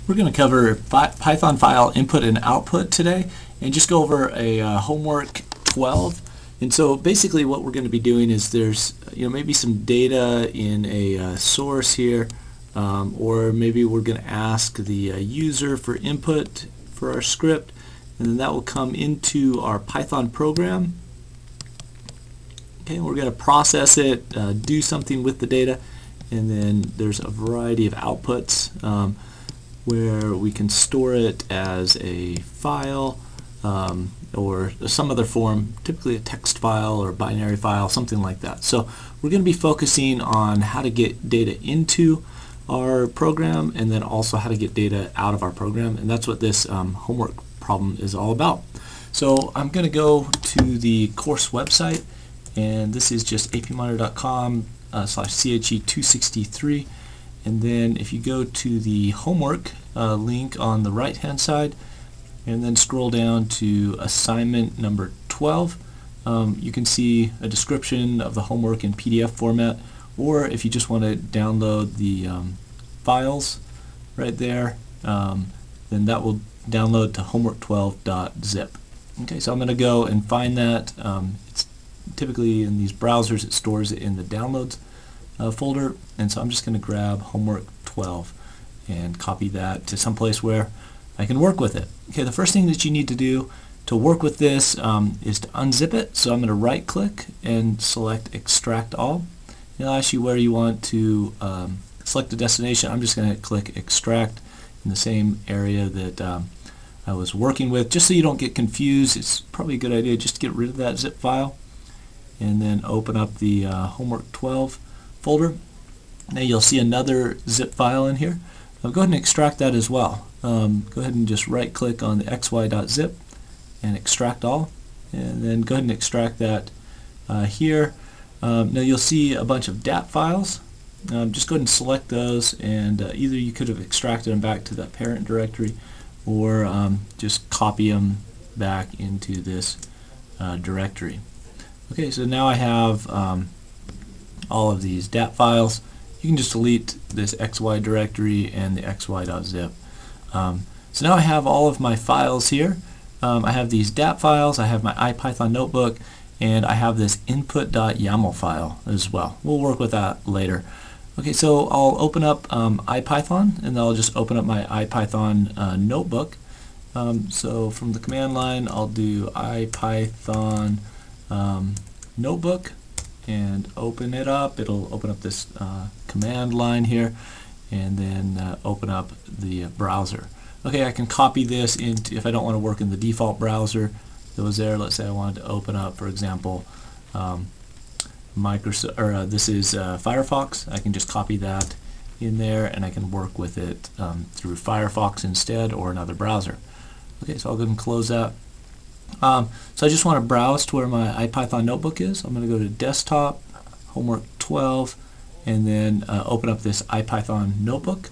We're going to cover Python file input and output today and just go over a homework 12. And so basically what we're going to be doing is there's maybe some data in a source here, or maybe we're going to ask the user for input for our script, and then that will come into our Python program. Okay, we're going to process it, do something with the data, and then there's a variety of outputs where we can store it as a file or some other form, typically a text file or binary file, something like that. So we're going to be focusing on how to get data into our program and then also how to get data out of our program, and that's what this homework problem is all about. So I'm going to go to the course website, and this is just APMonitor.com /CHE263. And then if you go to the homework link on the right hand side and then scroll down to assignment number 12, you can see a description of the homework in PDF format, or if you just want to download the files right there, then that will download to homework12.zip. Okay, so I'm going to go and find that. It's typically in these browsers it stores it in the downloads folder, and so I'm just going to grab homework 12 and copy that to some place where I can work with it. Okay, the first thing that you need to do to work with this is to unzip it. So I'm going to right click and select extract all. It'll ask you where you want to select the destination. I'm just going to click extract in the same area that I was working with, just so you don't get confused. It's probably a good idea just to get rid of that zip file and then open up the homework 12 folder. Now you'll see another zip file in here. Go ahead and extract that as well. Go ahead and just right click on the xy.zip and extract all, and then go ahead and extract that here. Now you'll see a bunch of DAT files. Just go ahead and select those, and either you could have extracted them back to the parent directory or just copy them back into this directory. Okay, so now I have all of these DAT files. You can just delete this XY directory and the xy.zip. So now I have all of my files here. I have these DAT files, I have my ipython notebook, and I have this input.yaml file as well. We'll work with that later. Okay, so I'll open up ipython, and then I'll just open up my ipython notebook. So from the command line, I'll do ipython notebook and open it up. It'll open up this command line here, and then open up the browser. Okay, I can copy this into, if I don't want to work in the default browser that was there. Let's say I wanted to open up, for example, Microsoft, or this is Firefox. I can just copy that in there, and I can work with it through Firefox instead, or another browser. Okay, so I'll go ahead and close that. So I just want to browse to where my ipython notebook is. I'm going to go to desktop, homework 12, and then open up this ipython notebook,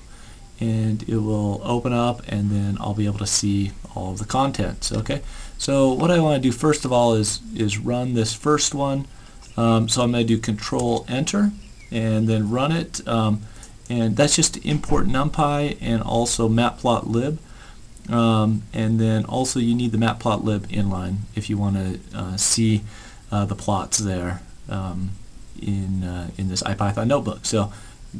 and it will open up, and then I'll be able to see all of the contents. Okay, so what I want to do first of all is run this first one. So I'm going to do Control Enter and then run it, and that's just to import Numpy and also matplotlib. And then also you need the matplotlib inline if you want to see the plots there in this ipython notebook. So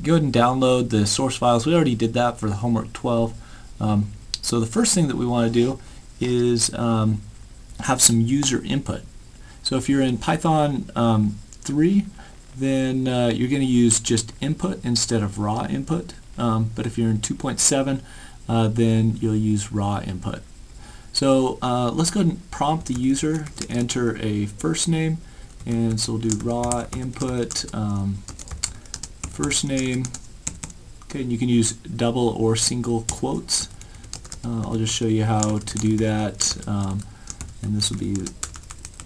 go ahead and download the source files. We already did that for the homework 12. So the first thing that we want to do is have some user input. So if you're in Python 3, then you're going to use just input instead of raw input. But if you're in 2.7, then you'll use raw input. So let's go ahead and prompt the user to enter a first name, and so we'll do raw input first name. Okay, and you can use double or single quotes. I'll just show you how to do that, and this will be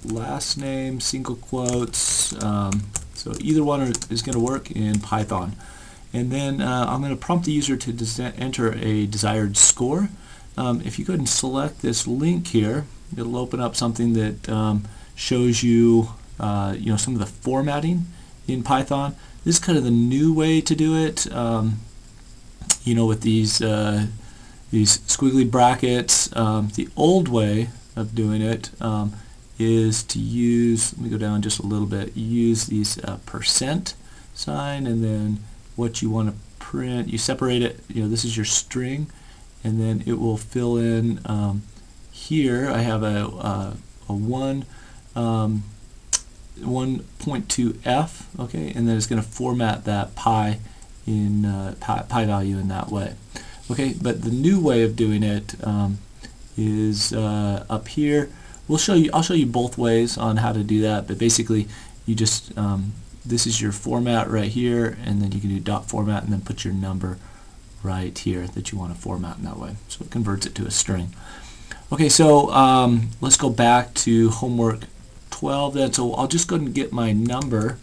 last name, single quotes. So either one is going to work in Python. And then I'm going to prompt the user to enter a desired score. If you go ahead and select this link here, it'll open up something that shows you, some of the formatting in Python. This is kind of the new way to do it. With these these squiggly brackets. The old way of doing it is to use, let me go down just a little bit, use these percent sign, and then what you want to print, you separate it, this is your string, and then it will fill in here. I have a 1.2f, okay, and then it's going to format that pi in pi value in that way. Okay, but the new way of doing it is up here. I'll show you both ways on how to do that, but basically you just this is your format right here, and then you can do dot format and then put your number right here that you want to format in that way. So it converts it to a string. Okay, so let's go back to homework 12 then. So I'll just go ahead and get my number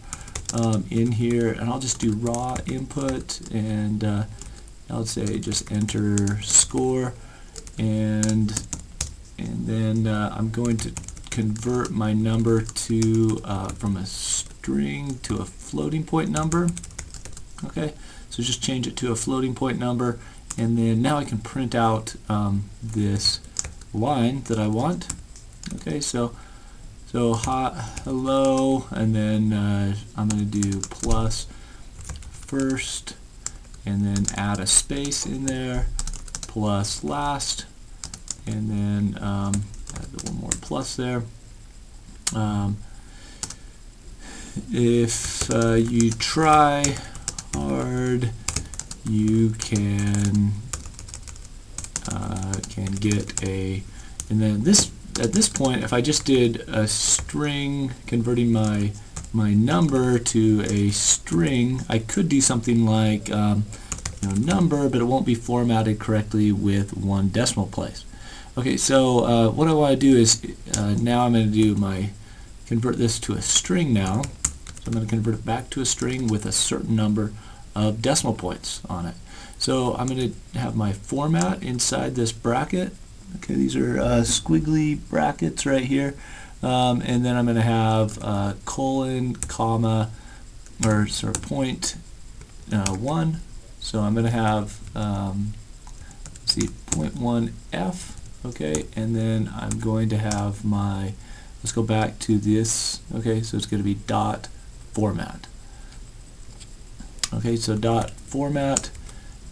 in here, and I'll just do raw input, and I'll say just enter score, and then I'm going to convert my number to from a string to a floating point number. Okay, so just change it to a floating point number, and then now I can print out this line that I want. Okay, so hello, and then I'm going to do plus first, and then add a space in there, plus last, and then add one more plus there. If you try hard, you can get a, and then this, at this point, if I just did a string converting my number to a string, I could do something like number, but it won't be formatted correctly with one decimal place. Okay, so what I want to do is now I'm going to do convert this to a string now. So I'm going to convert it back to a string with a certain number of decimal points on it. So I'm going to have my format inside this bracket. Okay, these are squiggly brackets right here, and then I'm going to have colon, comma, or sort of point 1. So I'm going to have let's see, 0.1f. Okay, and then I'm going to have my, let's go back to this. Okay, so it's going to be dot format. Okay, so dot format,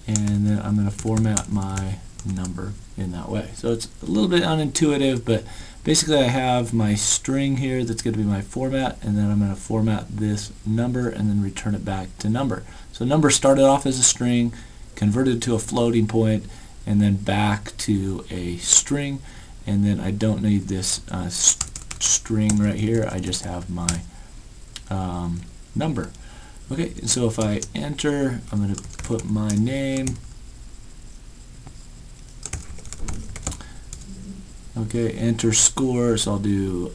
and then I'm going to format my number in that way. So it's a little bit unintuitive, but basically I have my string here that's going to be my format, and then I'm going to format this number and then return it back to number. So number started off as a string, converted to a floating point, and then back to a string, and then I don't need this string right here. I just have my number. Okay, so if I enter, I'm going to put my name. Okay, enter score, so I'll do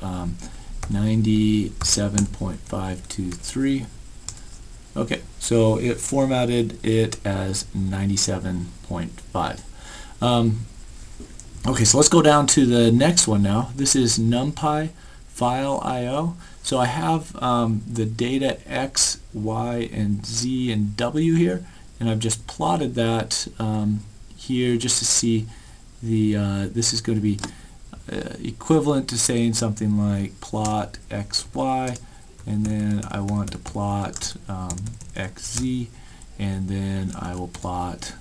97.523. Okay, so it formatted it as 97.5. Okay, so let's go down to the next one now. This is Numpy file IO. So I have the data X, Y, and Z and W here, and I've just plotted that here just to see the this is going to be equivalent to saying something like plot XY, and then I want to plot XZ, and then I will plot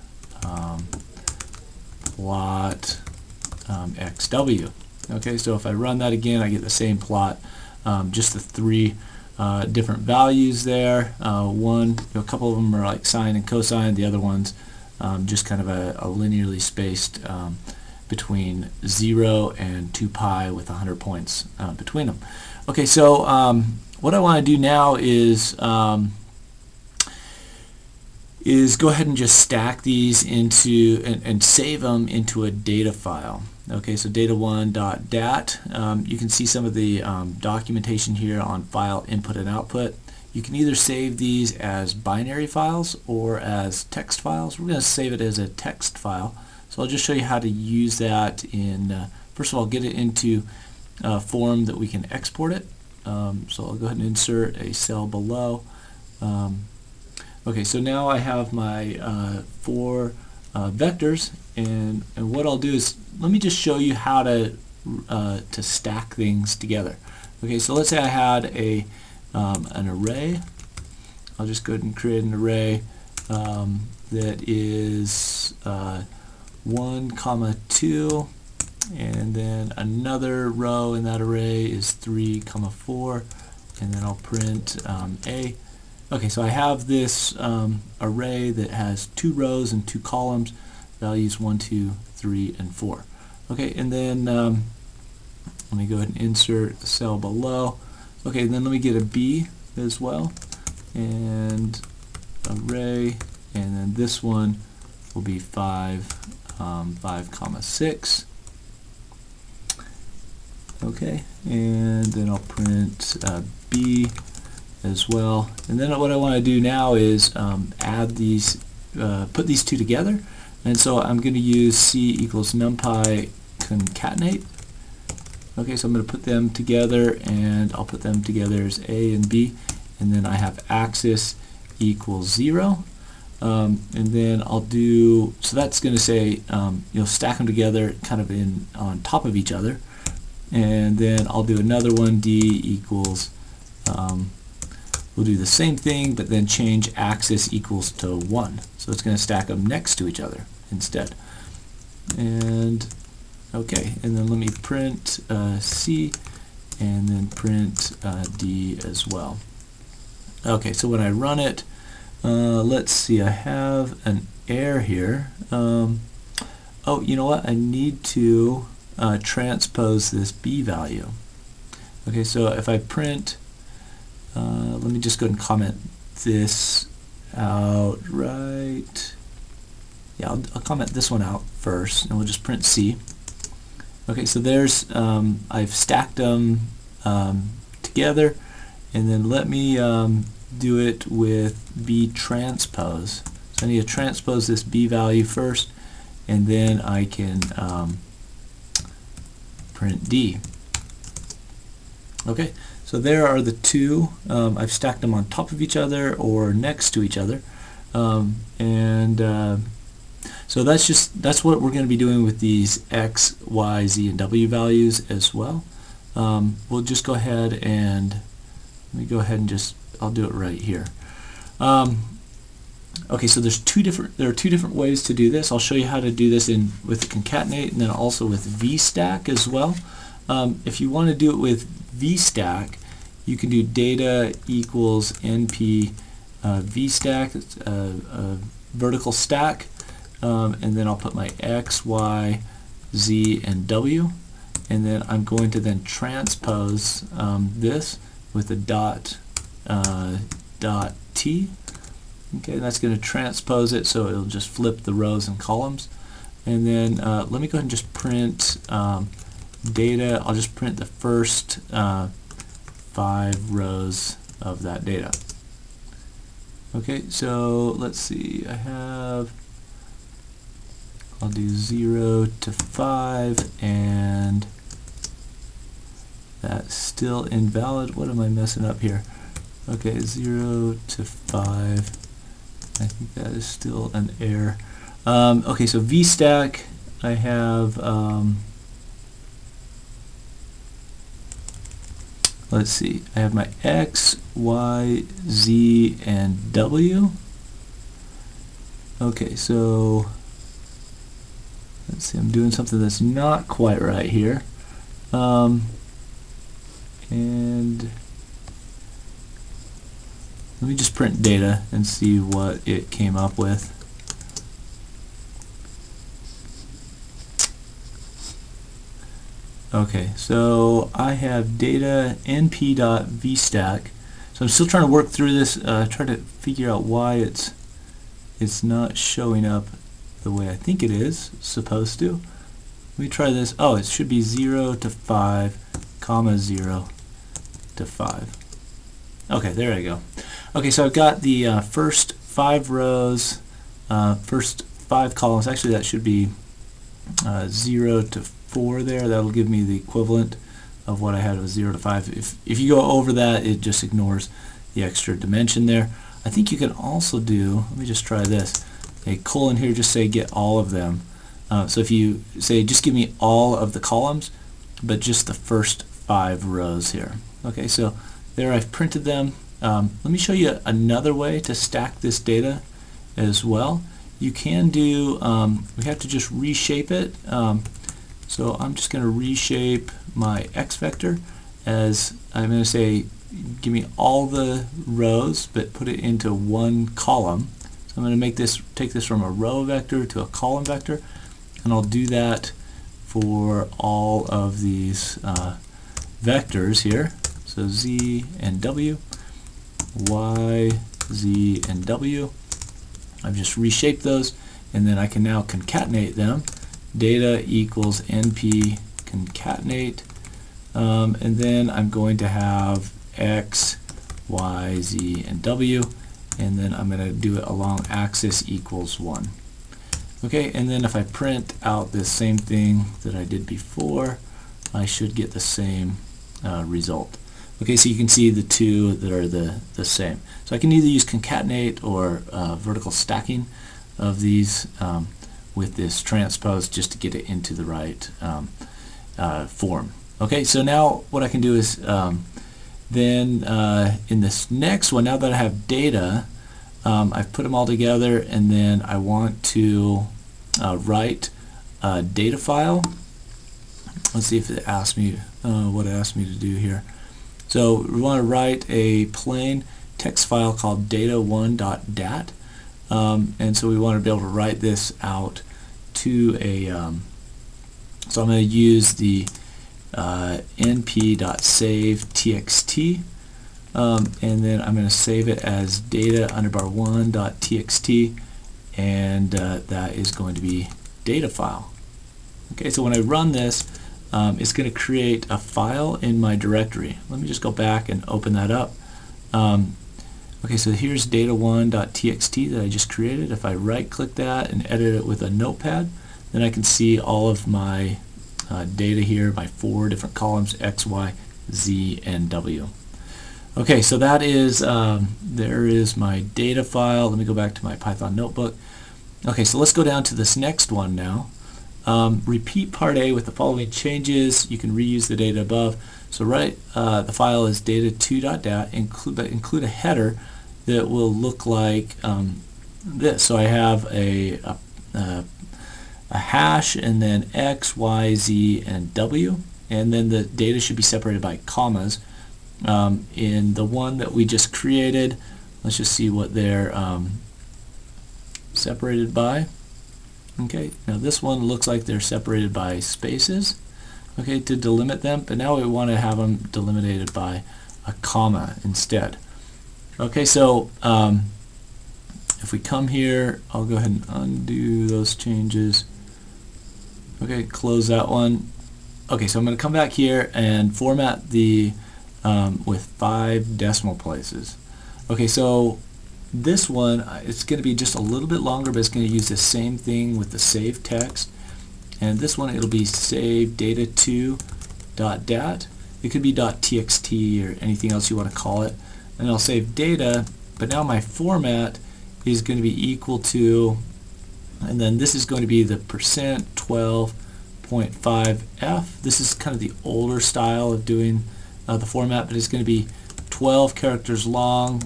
XW. Okay, so if I run that again, I get the same plot, just the three different values there. One, a couple of them are like sine and cosine, the other ones just kind of a linearly spaced between 0 and 2 pi with 100 points between them. Okay, so what I want to do now is go ahead and just stack these into and save them into a data file. Okay, so data1.dat. You can see some of the documentation here on file input and output. You can either save these as binary files or as text files. We're going to save it as a text file. So I'll just show you how to use that in, first of all, get it into a form that we can export it. So I'll go ahead and insert a cell below. Okay, so now I have my 4 vectors, and what I'll do is let me just show you how to stack things together. Okay, so let's say I had an array. I'll just go ahead and create an array that is 1, 2, and then another row in that array is 3, 4, and then I'll print A. Okay, so I have this array that has 2 rows and 2 columns, values 1, 2, 3, and 4. Okay, and then let me go ahead and insert the cell below. Okay, and then let me get a B as well, and array, and then this one will be 5, 5, 6. Okay, and then I'll print B as well. And then what I want to do now is add these, put these two together. And so I'm going to use C equals Numpy concatenate. Okay, so I'm going to put them together, and I'll put them together as A and B. And then I have axis equals 0. And then I'll do, so that's going to say, you'll stack them together kind of on top of each other. And then I'll do another one, D equals, we'll do the same thing, but then change axis equals to 1. So it's going to stack them next to each other instead. And okay, and then let me print C, and then print D as well. Okay, so when I run it, let's see, I have an error here. Oh, you know what? I need to transpose this B value. Okay, so if I print, let me just go ahead and comment this out right. Yeah, I'll comment this one out first, and we'll just print C. Okay, so there's, I've stacked them together, and then let me do it with B transpose. So I need to transpose this B value first, and then I can print D. Okay, so there are the two. I've stacked them on top of each other or next to each other, so that's what we're going to be doing with these X, Y, Z, and W values as well. We'll just go ahead and let me go ahead and I'll do it right here. Okay, so there are two different ways to do this. I'll show you how to do this with concatenate, and then also with VStack as well. If you want to do it with VStack, you can do data equals NP VStack, it's a vertical stack, and then I'll put my X, Y, Z, and W, and then I'm going to then transpose this with a dot T. Okay, that's going to transpose it, so it'll just flip the rows and columns. And then let me go ahead and just print data. I'll just print the first 5 rows of that data. Okay, so let's see. I'll do 0 to 5, and that's still invalid. What am I messing up here? Okay, 0 to 5. I think that is still an error. Okay, so VStack, I have, let's see, I have my X, Y, Z, and W. Okay, so let's see, I'm doing something that's not quite right here. And let me just print data and see what it came up with. Okay, so I have data np.vstack. So I'm still trying to work through this, try to figure out why it's not showing up the way I think it is supposed to. Let me try this. Oh, it should be 0 to 5, comma 0 to 5. Okay, there I go. Okay, so I've got the first 5 rows, first 5 columns. Actually, that should be 0 to 4 there. That'll give me the equivalent of what I had of 0 to 5. If you go over that, it just ignores the extra dimension there. I think you can also do, let me just try this. a colon here, just say get all of them. So if you say just give me all of the columns, but just the first 5 rows here. Okay, so there I've printed them. Let me show you another way to stack this data as well. You can do, we have to just reshape it. So I'm just going to reshape my x vector as I'm going to say give me all the rows but put it into one column. So I'm going to take this from a row vector to a column vector, and I'll do that for all of these vectors here. So z and w, y, z, and w. I've just reshaped those, and then I can now concatenate them. Data equals np concatenate, and then I'm going to have x, y, z, and w, and then I'm going to do it along axis equals 1. Okay, and then if I print out this same thing that I did before, I should get the same result. Okay, so you can see the two that are the same. So I can either use concatenate or vertical stacking of these with this transpose just to get it into the right form. Okay, so now what I can do is then in this next one, now that I have data, I've put them all together, and then I want to write a data file. Let's see if it asks me what it asked me to do here. So we want to write a plain text file called data1.dat, and so we want to be able to write this out to a so I'm going to use the np.save.txt, and then I'm going to save it as data_1.txt, and that is going to be data file. Okay, so when I run this, it's going to create a file in my directory. Let me just go back and open that up. Okay, so here's data1.txt that I just created. If I right-click that and edit it with a notepad, then I can see all of my data here, my 4 different columns, x, y, z, and w. Okay, so that is, there is my data file. Let me go back to my Python notebook. Okay, so let's go down to this next one now. Repeat part A with the following changes. You can reuse the data above. So the file is data2.dat, but include a header that will look like this. So I have a hash and then x, y, z, and w, and then the data should be separated by commas. In the one that we just created, let's just see what they're separated by. Okay, now this one looks like they're separated by spaces, okay, to delimit them, but now we want to have them delimited by a comma instead. Okay, so if we come here, I'll go ahead and undo those changes. Okay, close that one. Okay, so I'm going to come back here and format the with 5 decimal places. Okay, so this one, it's going to be just a little bit longer, but it's going to use the same thing with the save text. And this one, it'll be save data2.dat. It could be .txt or anything else you want to call it. And I'll save data, but now my format is going to be equal to, and then this is going to be the %12.5f. This is kind of the older style of doing the format, but it's going to be 12 characters long,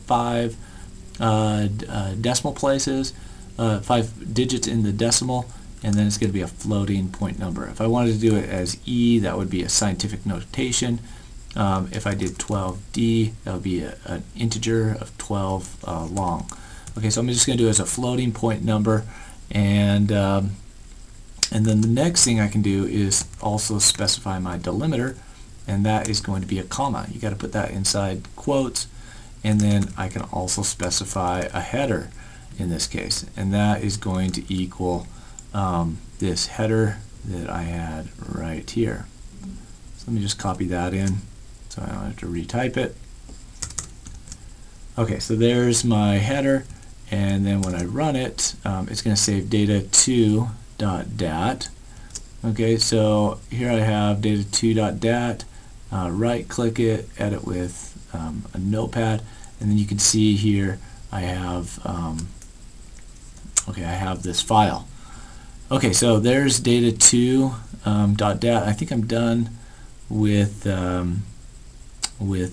5 decimal places, 5 digits in the decimal, and then it's going to be a floating point number. If I wanted to do it as E, that would be a scientific notation. If I did 12D, that would be an integer of 12 long. Okay, so I'm just going to do it as a floating point number, and then the next thing I can do is also specify my delimiter, and that is going to be a comma. You got to put that inside quotes, and then I can also specify a header in this case, and that is going to equal this header that I had right here. So let me just copy that in so I don't have to retype it. Okay, so there's my header, and then when I run it, it's going to save data2.dat. Okay, so here I have data2.dat. Right click it, edit with a notepad, and then you can see here I have Okay, I have this file. Okay, so there's data2 .dat. I think I'm done with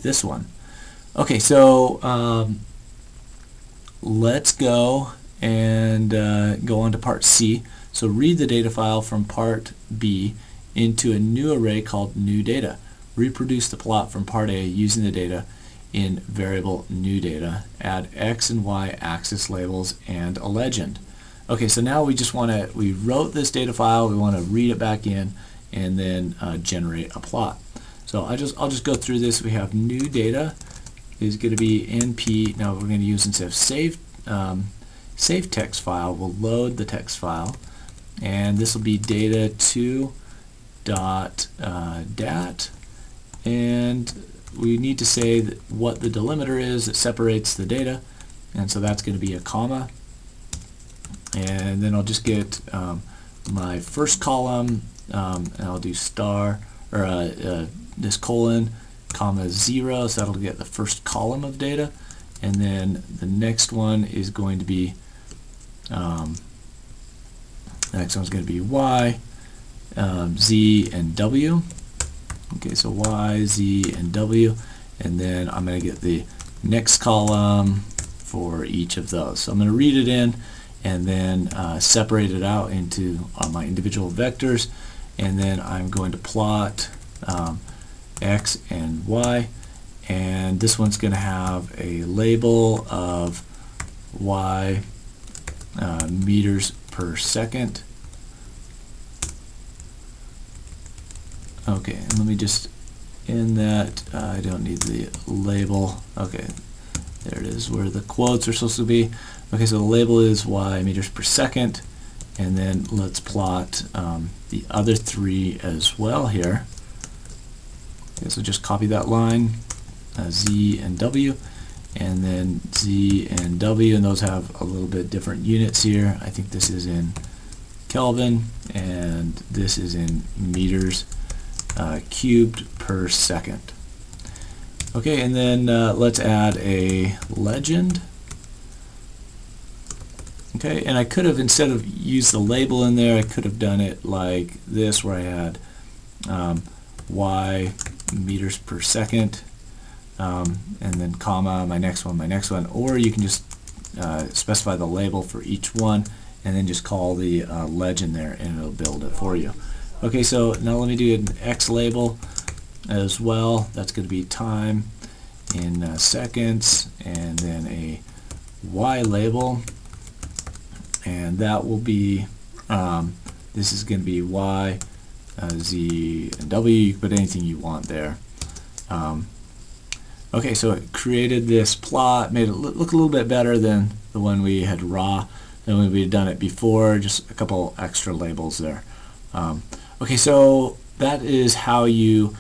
this one. Okay, so let's go and go on to part C. So read the data file from part B into a new array called new data. Reproduce the plot from part A using the data in variable new data. Add X and Y axis labels and a legend. Okay, so now we wrote this data file, we want to read it back in and then generate a plot. So I'll just go through this. We have new data is going to be np. Now we're going to use, instead of save text file, we'll load the text file, and this will be data2 .dat, and we need to say what the delimiter is that separates the data, and so that's going to be a comma, and then I'll just get my first column, and I'll do star, or this colon, comma 0, so that'll get the first column of data, and then the next one is going to be Y, Z, and W. Okay, so Y, Z, and W, and then I'm going to get the next column for each of those. So I'm going to read it in and then separate it out into my individual vectors, and then I'm going to plot X and Y, and this one's going to have a label of Y meters per second. Okay, and let me just end that. I don't need the label. Okay, there it is where the quotes are supposed to be. Okay, so the label is Y meters per second, and then let's plot the other three as well here. Okay, so just copy that line, Z and W, and then Z and W, and those have a little bit different units here. I think this is in Kelvin, and this is in meters cubed per second. Okay, and then let's add a legend. Okay, and I could have, instead of use the label in there, I could have done it like this, where I had Y meters per second, and then comma, my next one, or you can just specify the label for each one and then just call the legend there, and it'll build it for you. Okay, so now let me do an X label as well. That's going to be time in seconds, and then a Y label, and that will be, this is going to be Y, Z, and W. You can put anything you want there. Okay, so it created this plot, made it look a little bit better than the one we had raw, than when we had done it before, just a couple extra labels there. Okay, so that is how you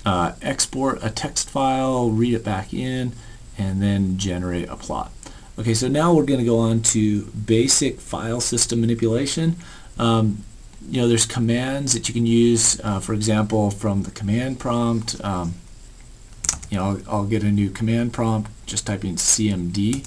export a text file, read it back in, and then generate a plot. Okay, so now we're going to go on to basic file system manipulation. You know, there's commands that you can use, for example, from the command prompt. You know, I'll get a new command prompt, just type in cmd.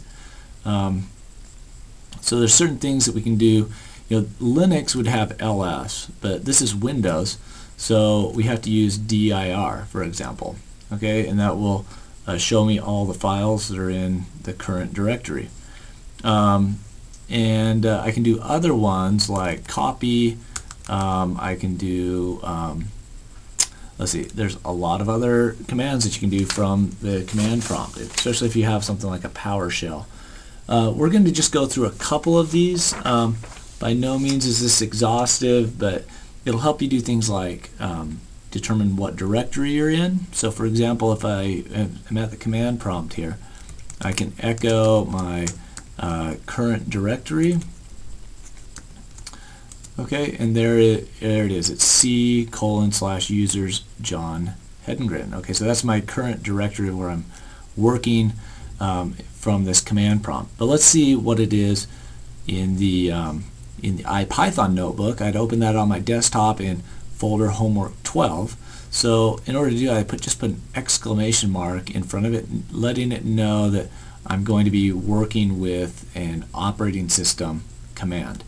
So there's certain things that we can do. You know, Linux would have ls, but this is Windows, so we have to use dir, for example. Okay, and that will show me all the files that are in the current directory. And I can do other ones like copy. I can do, let's see, there's a lot of other commands that you can do from the command prompt, especially if you have something like a PowerShell. We're going to just go through a couple of these. By no means is this exhaustive, but it'll help you do things like determine what directory you're in. So for example, if I am at the command prompt here, I can echo my current directory. Okay, and there it is. It's C:/users John Hedengren. Okay, so that's my current directory where I'm working from this command prompt. But let's see what it is in the ipython notebook. I'd open that on my desktop in folder homework 12. So in order to do that, I just put an exclamation mark in front of it, letting it know that I'm going to be working with an operating system command.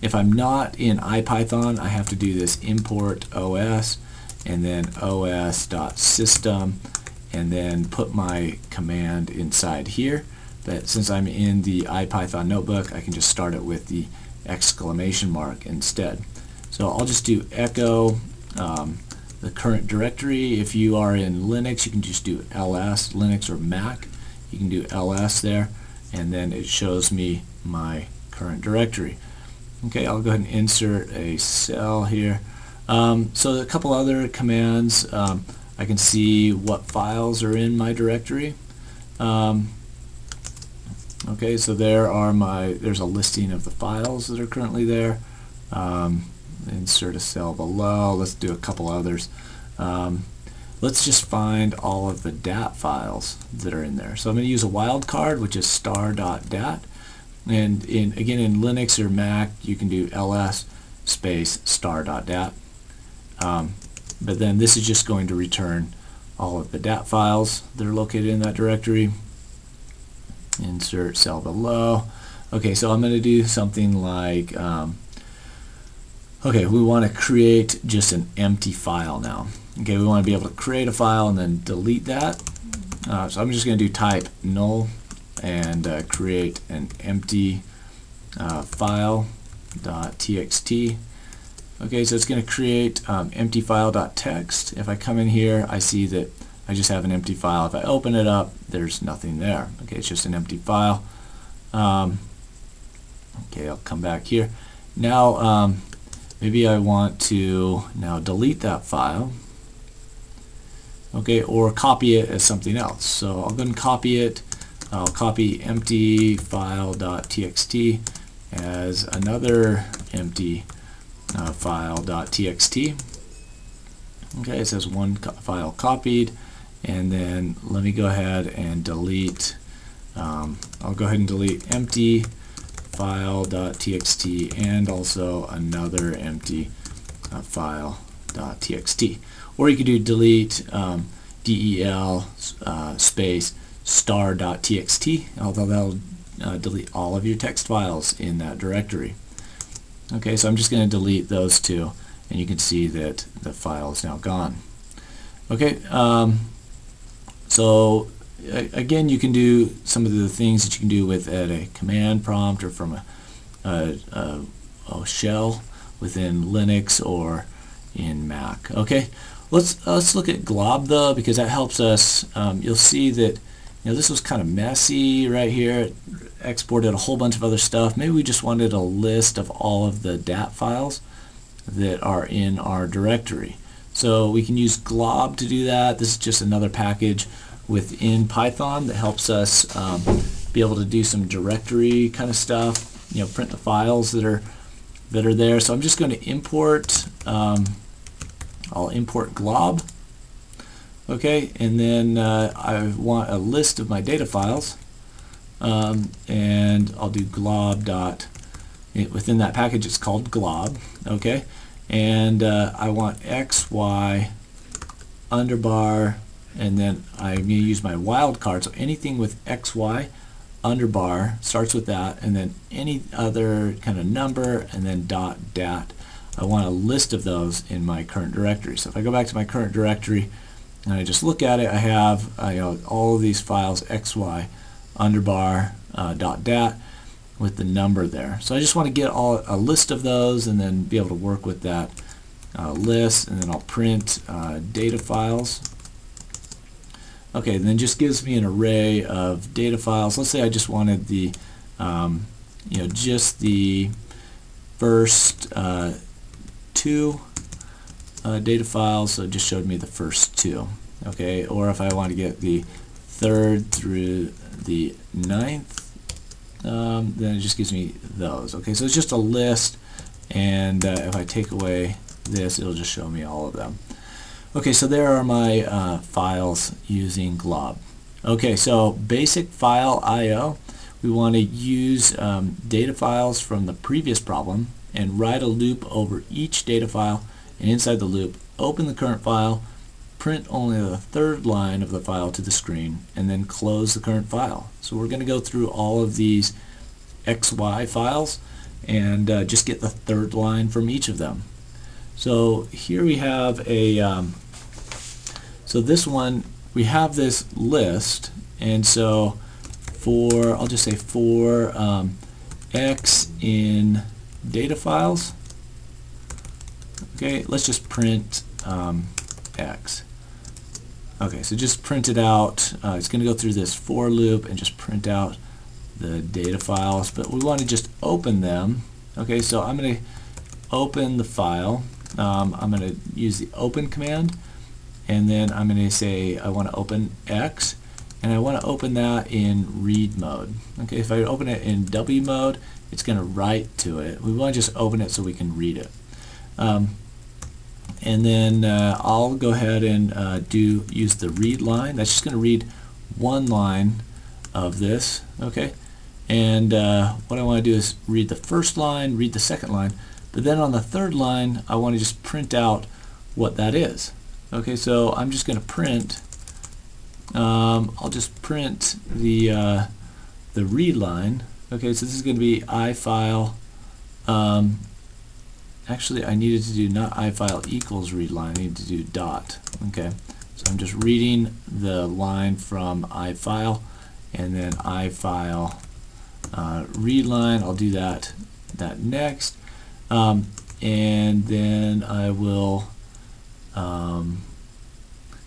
If I'm not in ipython, I have to do this import os and then os.system and then put my command inside here. But since I'm in the ipython notebook, I can just start it with the exclamation mark instead. So I'll just do echo the current directory. If you are in Linux, you can just do ls, Linux or Mac. You can do ls there, and then it shows me my current directory. Okay, I'll go ahead and insert a cell here. So a couple other commands. I can see what files are in my directory. Okay, so there's a listing of the files that are currently there. Insert a cell below. Let's do a couple others. Let's just find all of the dat files that are in there. So I'm going to use a wildcard, which is star.dat. And again, in Linux or Mac, you can do ls space star.dat. But then this is just going to return all of the dat files that are located in that directory. Insert cell below. Okay, so I'm going to do something like, okay, we want to create just an empty file now. Okay, we want to be able to create a file and then delete that. So I'm just going to do type null and create an empty file.txt. Okay, so it's going to create empty file.txt. If I come in here, I see that I just have an empty file. If I open it up, there's nothing there. Okay, it's just an empty file. Okay, I'll come back here. Now, maybe I want to now delete that file. Okay, or copy it as something else. So I'll go and copy it. I'll copy empty file.txt as another empty file.txt. Okay, it says one file copied, and then let me go ahead and delete. I'll go ahead and delete empty file.txt and also another empty file.txt. Or you could do delete del space star.txt, although that'll delete all of your text files in that directory. Okay, so I'm just going to delete those two, and you can see that the file is now gone. Okay, so again, you can do some of the things that you can do with a command prompt or from a shell within Linux or in Mac. Okay, let's look at Glob though, because that helps us. You'll see that this was kind of messy right here. It exported a whole bunch of other stuff. Maybe we just wanted a list of all of the dat files that are in our directory. So we can use Glob to do that. This is just another package within Python that helps us be able to do some directory kind of stuff. Print the files that are there. So I'm just going to import. I'll import Glob. Okay, and then I want a list of my data files, and I'll do glob dot. Within that package, it's called Glob. Okay, and I want xy underbar, and then I'm going to use my wildcard. So anything with xy underbar starts with that, and then any other kind of number, and then dot dat. I want a list of those in my current directory. So if I go back to my current directory and I just look at it, I have all of these files xy underbar dot dat with the number there. So I just want to get a list of those and then be able to work with that list, and then I'll print data files. Okay, and then just gives me an array of data files. Let's say I just wanted the just the first two data files, so it just showed me the first two. Okay, or if I want to get the 3rd through the 9th, then it just gives me those. Okay, so it's just a list, and if I take away this, it'll just show me all of them. Okay, so there are my files using Glob. Okay, so basic file I/O. We want to use data files from the previous problem and write a loop over each data file, and inside the loop open the current file, print only the 3rd line of the file to the screen, and then close the current file. So we're going to go through all of these XY files, and just get the third line from each of them. So here we have a, so this one, we have this list, and so for, I'll just say for x in data files, okay, let's just print x. Okay, so just print it out. It's going to go through this for loop and just print out the data files, but we want to just open them. Okay, so I'm going to open the file. I'm going to use the open command, and then I'm going to say I want to open x, and I want to open that in read mode. Okay, if I open it in W mode, it's going to write to it. We want to just open it so we can read it. And then I'll go ahead and use the read line. That's just going to read one line of this. Okay, and what I want to do is read the first line, read the second line, but then on the third line I want to just print out what that is. Okay, so I'm just going to print. I'll just print the read line. Okay, so this is going to be ifile. Actually, I needed to do not ifile equals read line. I need to do dot. Okay, so I'm just reading the line from ifile, and then ifile read line. I'll do that next, and then I will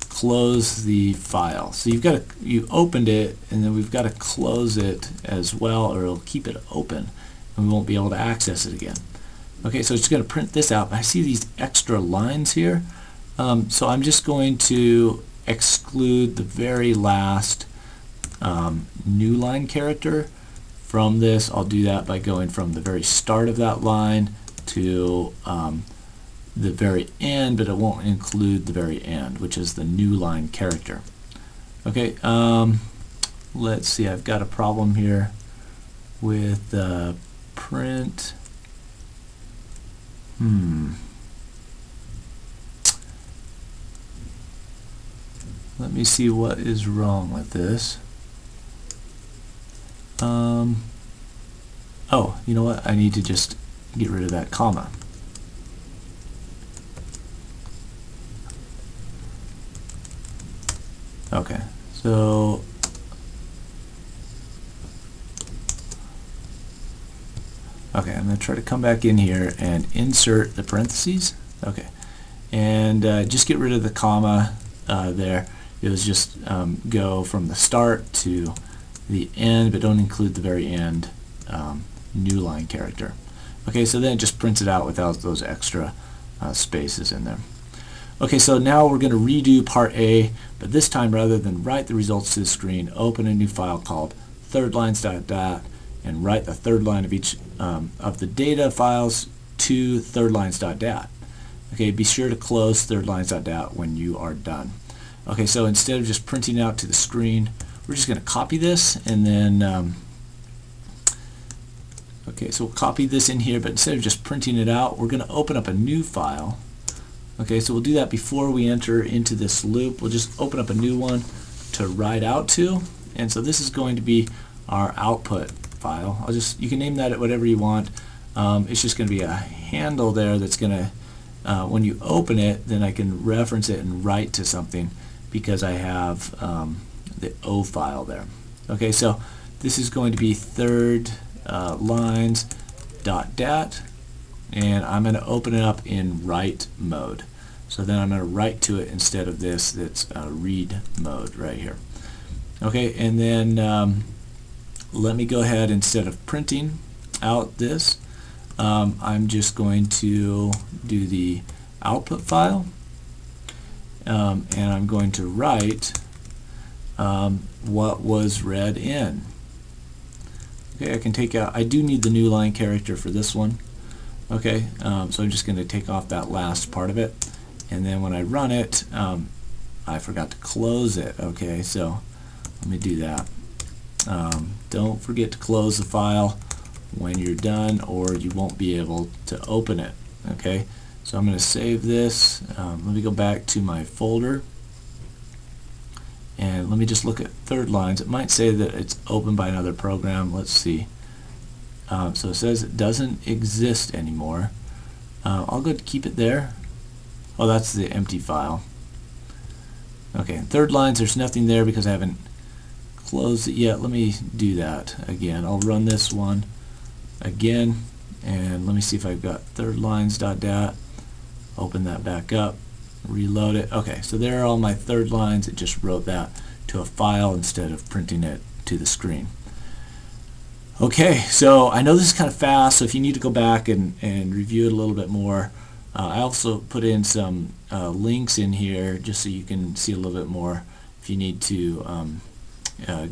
close the file. So you opened it, and then we've got to close it as well, or it'll keep it open, and we won't be able to access it again. Okay, so it's going to print this out. I see these extra lines here, so I'm just going to exclude the very last new line character from this. I'll do that by going from the very start of that line to the very end, but it won't include the very end, which is the new line character. Okay, let's see, I've got a problem here with print. Let me see what is wrong with this. Oh, you know what? I need to just get rid of that comma. Okay, so okay, I'm going to try to come back in here and insert the parentheses. Okay, and just get rid of the comma there. It was just go from the start to the end, but don't include the very end new line character. Okay, so then it just prints it out without those extra spaces in there. Okay, so now we're going to redo part A, but this time rather than write the results to the screen, open a new file called thirdlines.dat and write the third line of each of the data files to thirdlines.dat. Okay, be sure to close thirdlines.dat when you are done. Okay, so instead of just printing out to the screen, we're just going to copy this, and then okay, so we'll copy this in here, but instead of just printing it out, we're going to open up a new file. Okay, so we'll do that before we enter into this loop. We'll just open up a new one to write out to, and so this is going to be our output file. You can name that whatever you want. It's just going to be a handle there that's going to, when you open it, then I can reference it and write to something because I have the O file there. Okay, so this is going to be third lines.dat, and I'm going to open it up in write mode. So then I'm going to write to it instead of this that's read mode right here. Okay, and then let me go ahead, instead of printing out this, I'm just going to do the output file, and I'm going to write what was read in. Okay, I can take out, I do need the new line character for this one. Okay, so I'm just going to take off that last part of it, and then when I run it, I forgot to close it. Okay, so let me do that. Don't forget to close the file when you're done, or you won't be able to open it. Okay, so I'm going to save this. Let me go back to my folder, and let me just look at third lines. It might say that it's opened by another program. Let's see. So it says it doesn't exist anymore. I'll go keep it there. Oh, that's the empty file. Okay, third lines, there's nothing there because I haven't closed it yet. Let me do that again. I'll run this one again, and let me see if I've got third lines.dat. Open that back up, reload it. Okay, so there are all my third lines. It just wrote that to a file instead of printing it to the screen. Okay, so I know this is kind of fast, so if you need to go back and review it a little bit more, I also put in some links in here just so you can see a little bit more if you need to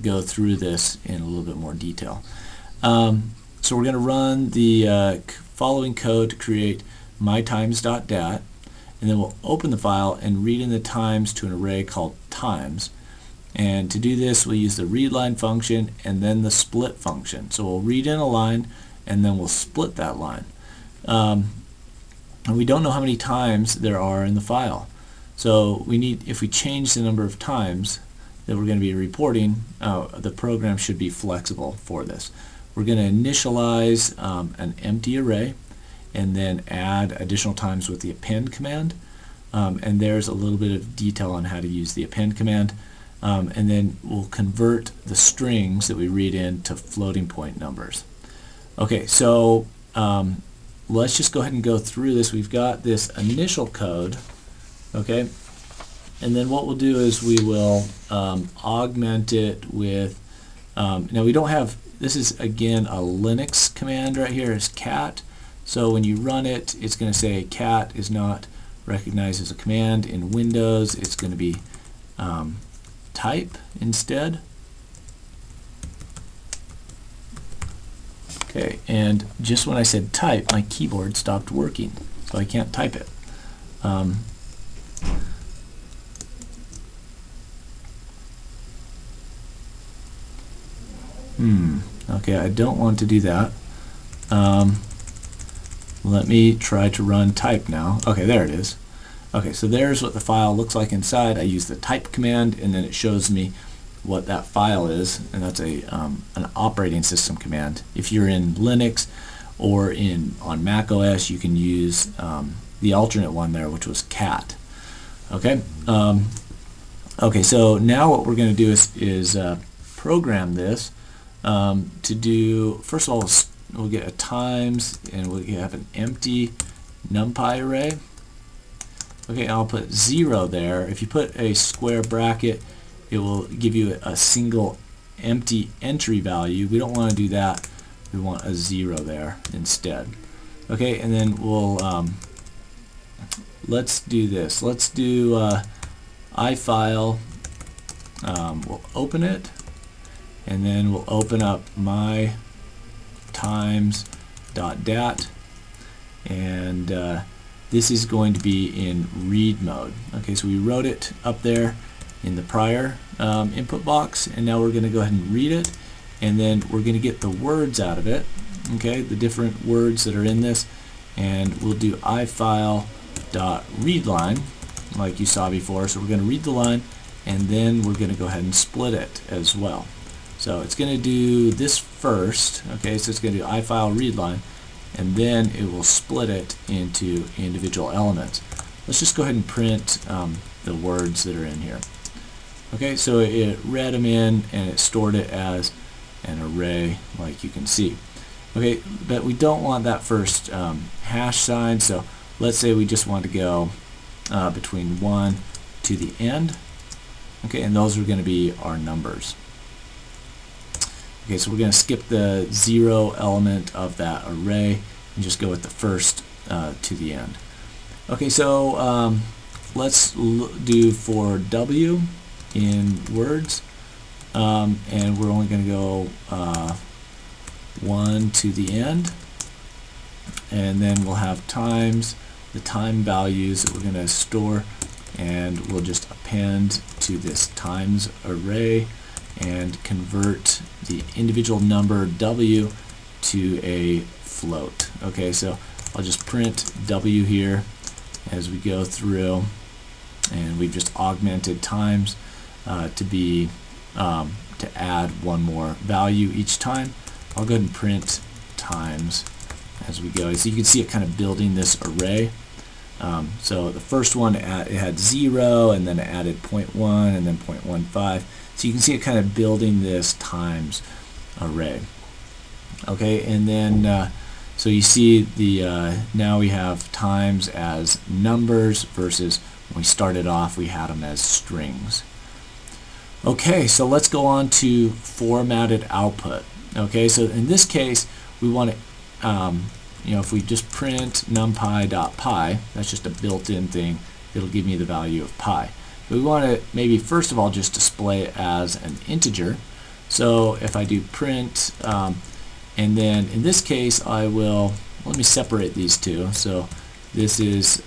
go through this in a little bit more detail. So we're going to run the following code to create mytimes.dat, and then we'll open the file and read in the times to an array called times. And to do this, we'll use the readLine function and then the split function. So we'll read in a line and then we'll split that line. And we don't know how many times there are in the file. So we need, if we change the number of times that we're going to be reporting, the program should be flexible for this. We're going to initialize an empty array and then add additional times with the append command. And there's a little bit of detail on how to use the append command. And then we'll convert the strings that we read in to floating point numbers. Okay, so let's just go ahead and go through this. We've got this initial code, okay, and then what we'll do is we will augment it with, now we don't have, this is again a Linux command right here, is cat. So when you run it, it's going to say cat is not recognized as a command. In Windows, it's going to be type instead. Okay, and just when I said type, my keyboard stopped working, so I can't type it. Okay, I don't want to do that. Let me try to run type now. Okay, there it is. Okay, so there's what the file looks like inside. I use the type command, and then it shows me what that file is, and that's an operating system command. If you're in Linux or on Mac OS, you can use the alternate one there, which was cat. Okay. Okay. So now what we're going to do is program this to do. First of all, we'll get a times, and we'll have an empty Numpy array. Okay, I'll put 0 there. If you put a square bracket, it will give you a single empty entry value. We don't want to do that. We want a 0 there instead. Okay, and then we'll let's do this. Let's do ifile. We'll open it, and then we'll open up my times.dat, and this is going to be in read mode. Okay, so we wrote it up there in the prior input box, and now we're going to go ahead and read it, and then we're going to get the words out of it, okay, the different words that are in this, and we'll do ifile.readLine like you saw before. So we're going to read the line, and then we're going to go ahead and split it as well. So it's going to do this first, okay, so it's going to do ifile readLine, and then it will split it into individual elements. Let's just go ahead and print the words that are in here. Okay, so it read them in and it stored it as an array, like you can see. Okay, but we don't want that first hash sign, so let's say we just want to go between 1 to the end. Okay, and those are going to be our numbers. Okay, so we're going to skip the 0 element of that array and just go with the first to the end. Okay, so let's do for W in words, and we're only going to go 1 to the end, and then we'll have times, the time values that we're going to store, and we'll just append to this times array and convert the individual number W to a float. Okay, so I'll just print W here as we go through, and we've just augmented times to add one more value each time. I'll go ahead and print times as we go. So you can see it kind of building this array. So the first one, it had 0, and then it added 0.1, and then 0.15. So you can see it kind of building this times array. Okay, and then so you see the now we have times as numbers versus when we started off we had them as strings. Okay, so let's go on to formatted output. Okay, so in this case we want to if we just print numpy.py, that's just a built-in thing, it'll give me the value of pi. But we want to maybe first of all just display it as an integer. So if I do print, and then in this case I will, let me separate these two. So this is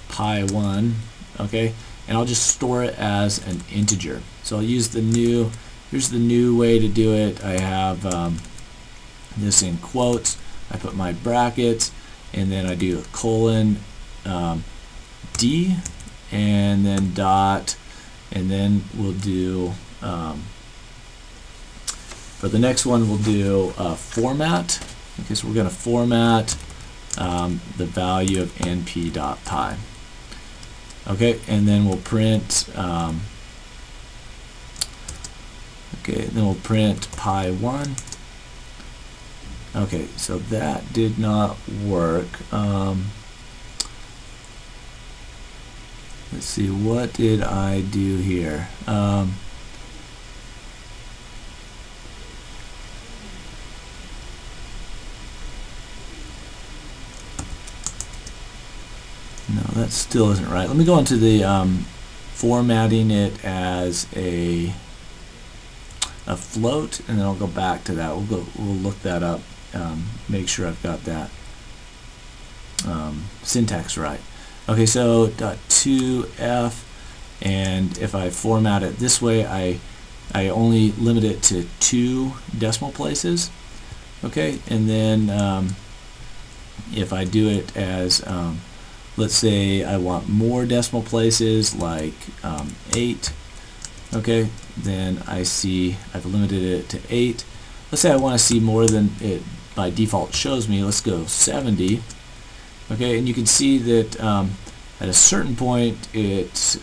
pi1, okay, and I'll just store it as an integer. So I'll use the new, here's the new way to do it. I have this in quotes. I put my brackets, and then I do a colon D, and then dot, and then we'll do for the next one we'll do format. Okay, so we're going to format the value of np.py. Okay, and then we'll print okay, then we'll print pi1. Okay, so that did not work. Let's see, what did I do here? No, that still isn't right. Let me go into the formatting it as a float, and then I'll go back to that. We'll look that up. Make sure I've got that syntax right. Okay, so .2f, and if I format it this way, I only limit it to 2 decimal places. Okay, and then if I do it as let's say I want more decimal places, like 8. Okay, then I see I've limited it to 8. Let's say I want to see more than it by default shows me. Let's go 70. Okay, and you can see that at a certain point it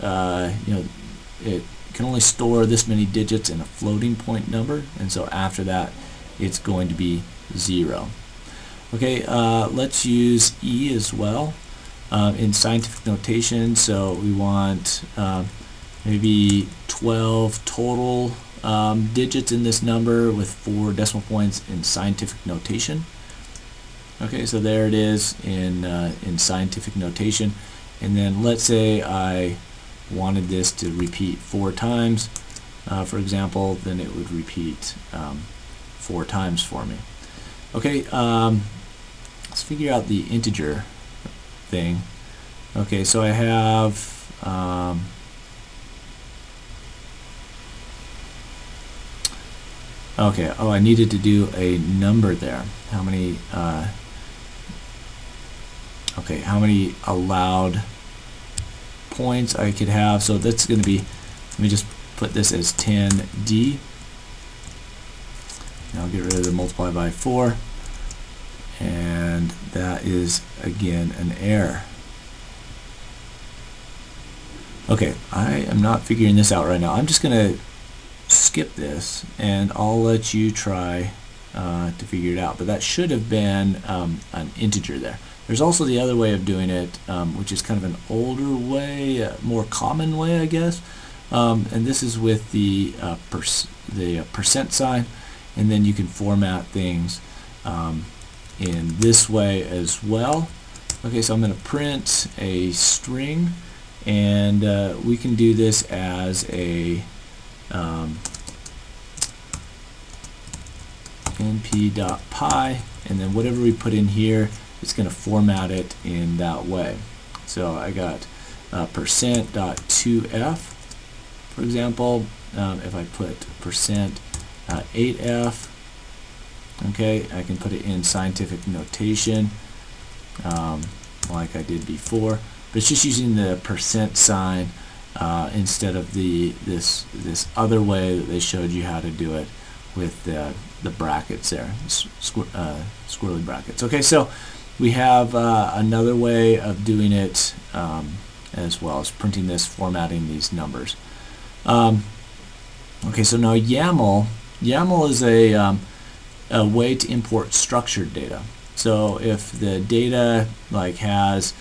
it can only store this many digits in a floating point number, and so after that it's going to be 0. Okay, let's use E as well in scientific notation. So we want maybe 12 total digits in this number with 4 decimal points in scientific notation. Okay, so there it is in scientific notation. And then let's say I wanted this to repeat 4 times, for example, then it would repeat 4 times for me. Okay, let's figure out the integer thing. Okay, so I have okay, oh, I needed to do a number there. How many okay, how many allowed points I could have. So that's going to be, let me just put this as 10d, and I'll get rid of the multiply by 4, and that is again an error. Okay, I am not figuring this out right now. I'm just going to skip this and I'll let you try to figure it out, but that should have been an integer there. There's also the other way of doing it, which is kind of an older way, more common way, I guess, and this is with the percent sign, and then you can format things in this way as well. Okay, so I'm going to print a string, and we can do this as a np.py, and then whatever we put in here, it's going to format it in that way. So I got %.2f, for example. If I put %8f, okay, I can put it in scientific notation like I did before, but it's just using the percent sign instead of this other way that they showed you how to do it with the brackets there, squirrely brackets. Okay, so we have another way of doing it as well as printing this, formatting these numbers. Okay, so now YAML is a way to import structured data. So if the data like has,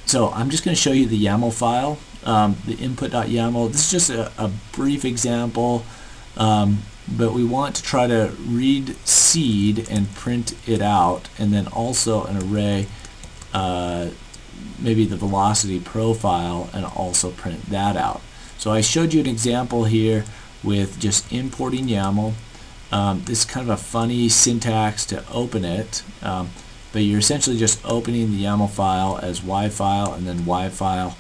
so I'm just going to show you the YAML file, the input.yaml. This is just a brief example, but we want to try to read seed and print it out, and then also an array, maybe the velocity profile, and also print that out. So I showed you an example here with just importing YAML. This is kind of a funny syntax to open it, but you're essentially just opening the YAML file as Y file, and then Y file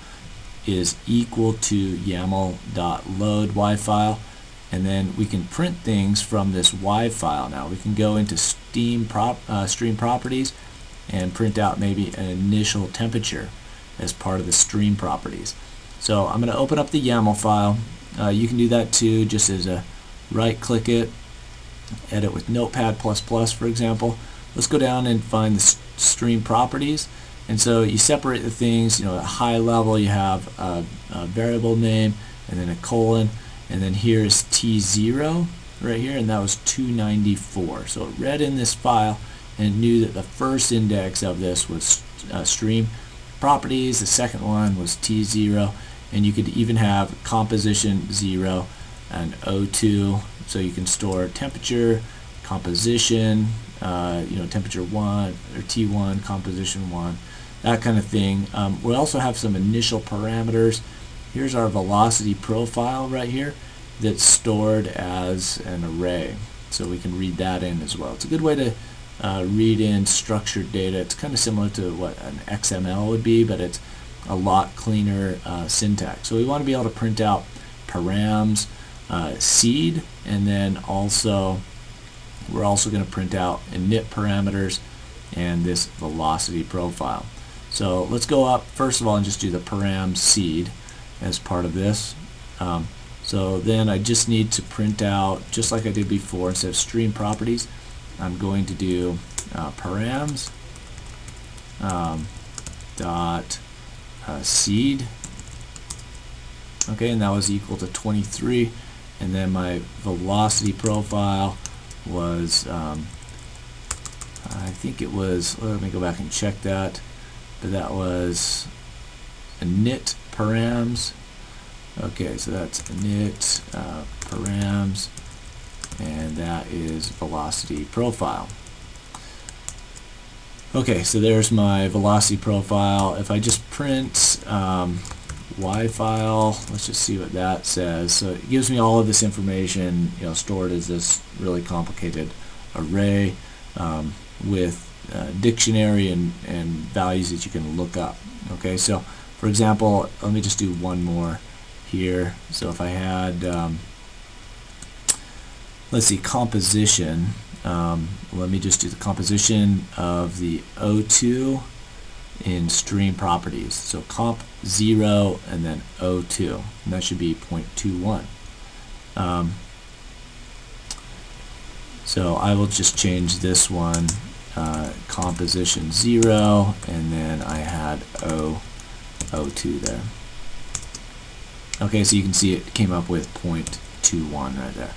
is equal to YAML.load Y file, and then we can print things from this Y file. Now we can go into stream properties and print out maybe an initial temperature as part of the stream properties. So I'm going to open up the YAML file. You can do that too, just as a right-click it, edit with Notepad++, for example. Let's go down and find the stream properties. And so you separate the things. At high level you have a variable name and then a colon, and then here is T0 right here, and that was 294. So it read in this file and knew that the first index of this was stream properties, the second one was T0, and you could even have composition 0 and O2, so you can store temperature, composition, temperature 1 or T1, composition 1, that kind of thing. We also have some initial parameters. Here's our velocity profile right here that's stored as an array, so we can read that in as well. It's a good way to read in structured data. It's kind of similar to what an XML would be, but it's a lot cleaner syntax. So we want to be able to print out params, seed, and then also we're also going to print out init parameters and this velocity profile. So let's go up first of all and just do the param seed as part of this. So then I just need to print out, just like I did before, instead of stream properties, I'm going to do params dot seed. Okay, and that was equal to 23, and then my velocity profile was I think it was, let me go back and check that, but that was init params. Okay, so that's init params, and that is velocity profile. Okay, so there's my velocity profile. If I just print Y file, let's just see what that says. So it gives me all of this information, stored as this really complicated array with dictionary and values that you can look up. Okay, so for example, let me just do one more here. So if I had, let's see, composition. Let me just do the composition of the O2 in stream properties. So comp 0 and then O2, and that should be 0.21. So I will just change this one, composition 0, and then I had O2 there. Okay, so you can see it came up with 0.21 right there.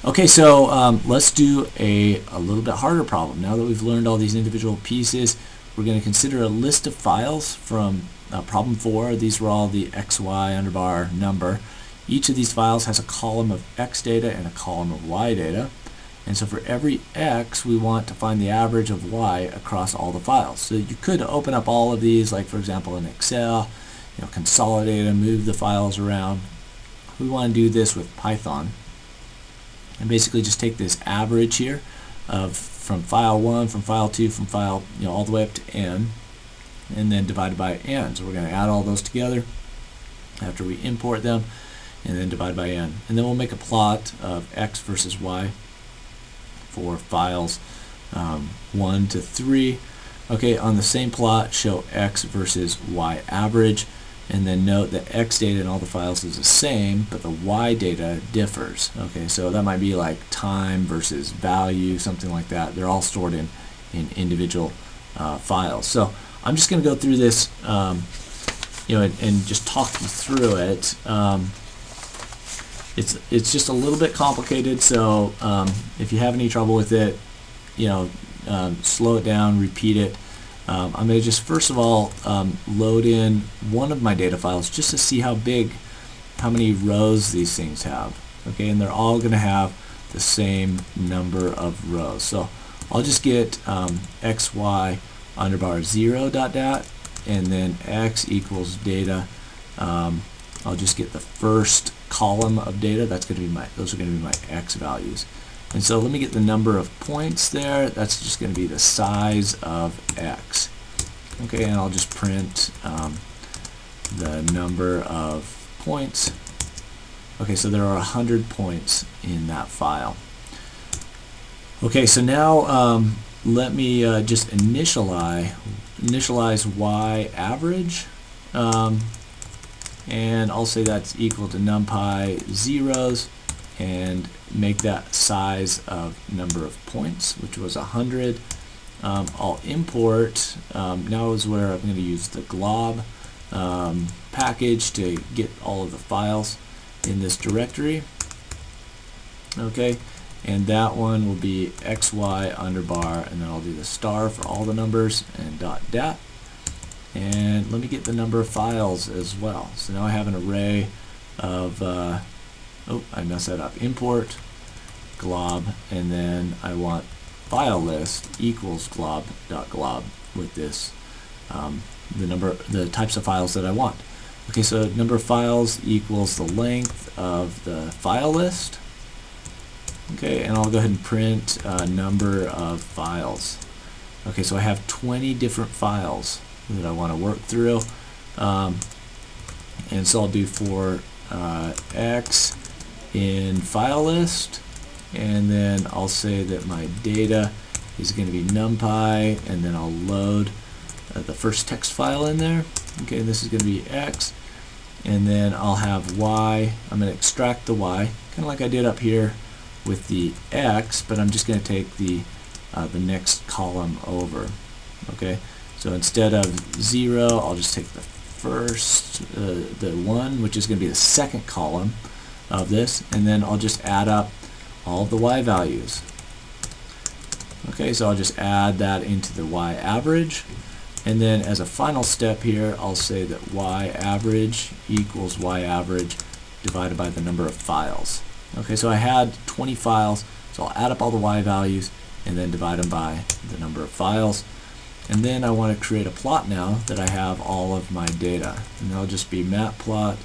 Okay, so let's do a little bit harder problem. Now that we've learned all these individual pieces, we're going to consider a list of files from problem 4. These were all the XY underbar number. Each of these files has a column of X data and a column of Y data. And so for every X, we want to find the average of Y across all the files. So you could open up all of these, like for example in Excel, consolidate them, move the files around. We want to do this with Python. And basically just take this average here of from file 1, from file 2, from file all the way up to n, and then divided by n. So we're going to add all those together after we import them, and then divide by n. And then we'll make a plot of x versus y for files 1 to 3. Okay, on the same plot, show x versus y average. And then note that X data in all the files is the same, but the Y data differs. Okay, so that might be like time versus value, something like that. They're all stored in individual files. So I'm just going to go through this, and just talk you through it. It's just a little bit complicated, so if you have any trouble with it, slow it down, repeat it. I'm going to just first of all load in one of my data files just to see how many rows these things have. Okay, and they're all going to have the same number of rows. So I'll just get xy underbar 0 dot dat, and then x equals data. I'll just get the first column of data. Those are going to be my x values. And so let me get the number of points there. That's just going to be the size of x. Okay, and I'll just print the number of points. Okay, so there are 100 points in that file. Okay, so now let me just initialize y average, and I'll say that's equal to numpy zeros, and make that size of number of points, which was 100. I'll import, now is where I'm going to use the Glob package to get all of the files in this directory. Okay, and that one will be xy underbar, and then I'll do the star for all the numbers, and .dat. And let me get the number of files as well. So now I have an array of I messed that up. Import glob, and then I want file list equals glob.glob with this the types of files that I want. Okay, so number of files equals the length of the file list. Okay, and I'll go ahead and print number of files. Okay, so I have 20 different files that I want to work through, and so I'll do for x in file list, and then I'll say that my data is going to be numpy, and then I'll load the first text file in there. Okay, this is going to be x, and then I'll have y. I'm going to extract the y, kind of like I did up here with the x, but I'm just going to take the next column over. Okay, so instead of 0, I'll just take the first, the 1, which is going to be the second column of this, and then I'll just add up all of the y values. Okay, so I'll just add that into the y average, and then as a final step here, I'll say that y average equals y average divided by the number of files. Okay, so I had 20 files, so I'll add up all the y values and then divide them by the number of files. And then I want to create a plot now that I have all of my data, and that'll just be matplot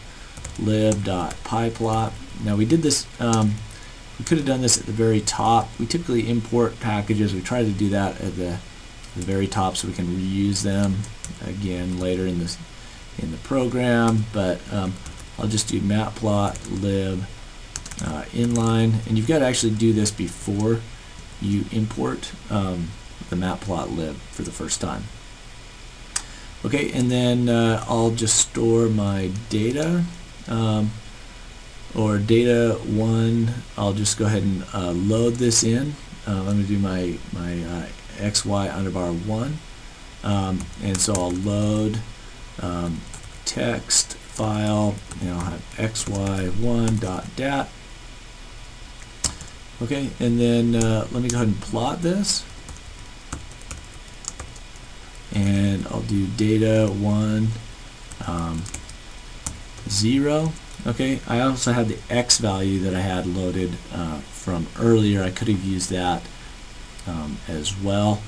lib.pyplot. Now we did this, we could have done this at the very top. We typically import packages. We try to do that at the very top so we can reuse them again later in the program. But I'll just do matplot lib inline, and you've got to actually do this before you import the matplotlib for the first time. Okay, and then I'll just store my data, or data 1. I'll just go ahead and load this in. I'm going to do my xy underbar 1, and so I'll load text file, and I'll have xy1.dat. Okay, and then let me go ahead and plot this, and I'll do data 1 0. Okay, I also had the x value that I had loaded from earlier. I could have used that as well,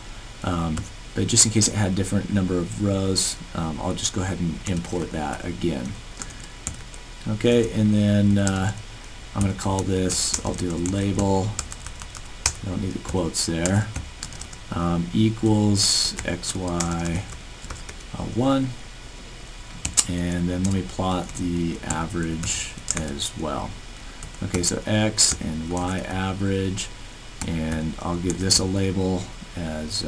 but just in case it had different number of rows, I'll just go ahead and import that again. Okay, and then I'm going to call this, I'll do a label, I don't need the quotes there, equals xy1, and then let me plot the average as well. Okay, so x and y average, and I'll give this a label as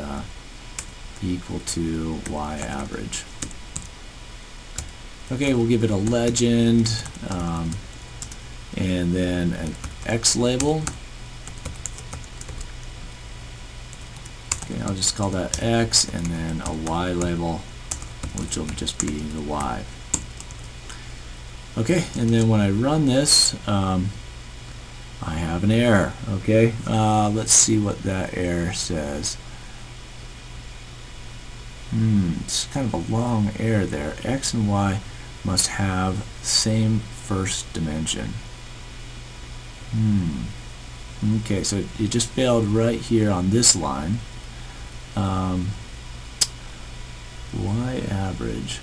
equal to y average. Okay, we'll give it a legend, and then an X label. Okay, I'll just call that X, and then a Y label, which will just be the Y. Okay, and then when I run this, I have an error. Okay, let's see what that error says. It's kind of a long error there. X and Y must have same first dimension. Okay, so it just failed right here on this line. Y average.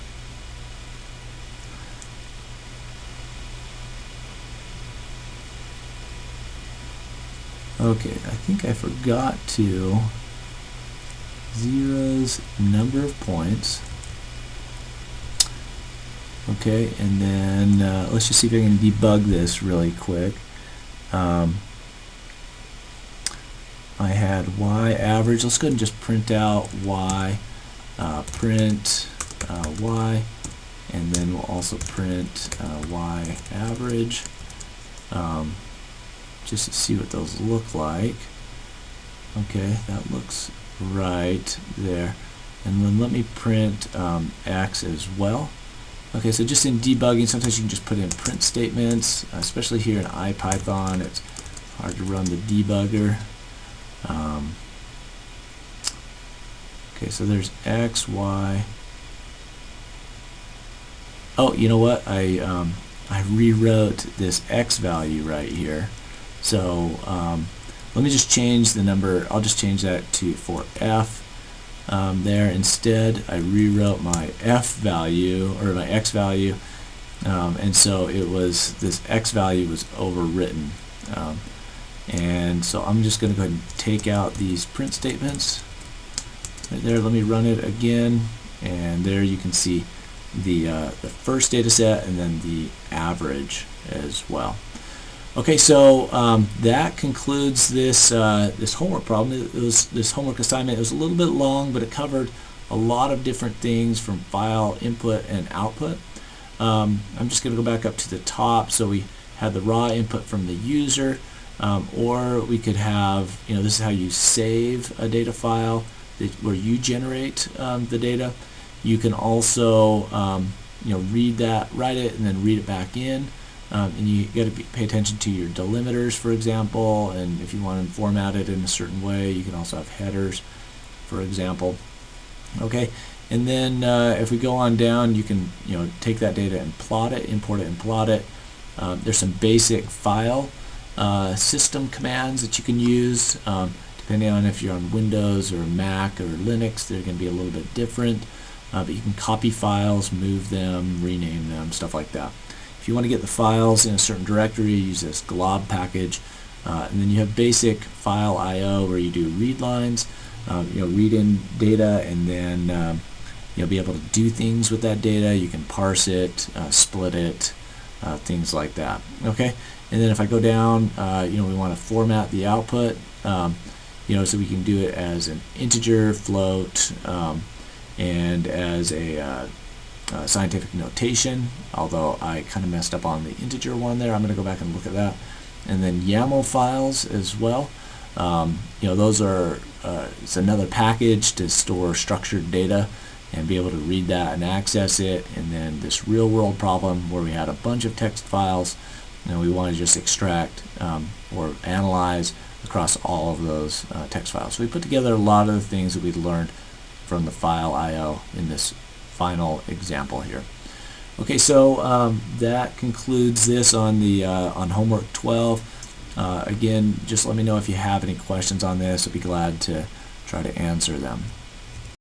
Okay, I think I forgot to zeros number of points. Okay, and then let's just see if I can debug this really quick. I had Y average. Let's go ahead and just print out Y, print Y, and then we'll also print Y average, just to see what those look like. Okay, that looks right there. And then let me print X as well. Okay, so just in debugging, sometimes you can just put in print statements, especially here in ipython. It's hard to run the debugger. Okay, so there's X, Y. Oh, you know what? I rewrote this X value right here. So let me just change the number. I'll just change that to for F. There instead, I rewrote my F value or my X value, and so it was this X value was overwritten. And so I'm just going to go ahead and take out these print statements. Right there, let me run it again, and there you can see the first data set and then the average as well. Okay, so that concludes this this homework problem. This homework assignment. It was a little bit long, but it covered a lot of different things from file input and output. I'm just going to go back up to the top. So we had the raw input from the user, or we could have, this is how you save a data file where you generate the data. You can also read that, write it, and then read it back in. And you got to pay attention to your delimiters, for example, and if you want to format it in a certain way, you can also have headers, for example. Okay, and then if we go on down, you can take that data and plot it, import it and plot it. There's some basic file system commands that you can use. Depending on if you're on Windows or Mac or Linux, they're going to be a little bit different. But you can copy files, move them, rename them, stuff like that. If you want to get the files in a certain directory, use this Glob package. And then you have basic file I/O where you do read lines, read in data, and then be able to do things with that data. You can parse it, split it, things like that. Okay, and then if I go down, we want to format the output, so we can do it as an integer, float, and as a scientific notation, although I kind of messed up on the integer one there. I'm going to go back and look at that. And then YAML files as well. Those are it's another package to store structured data and be able to read that and access it. And then this real world problem where we had a bunch of text files and we want to just extract or analyze across all of those text files. So we put together a lot of the things that we learned from the file I/O in this final example here. Okay, so that concludes this on the on homework 12. Again, just let me know if you have any questions on this. I'd be glad to try to answer them.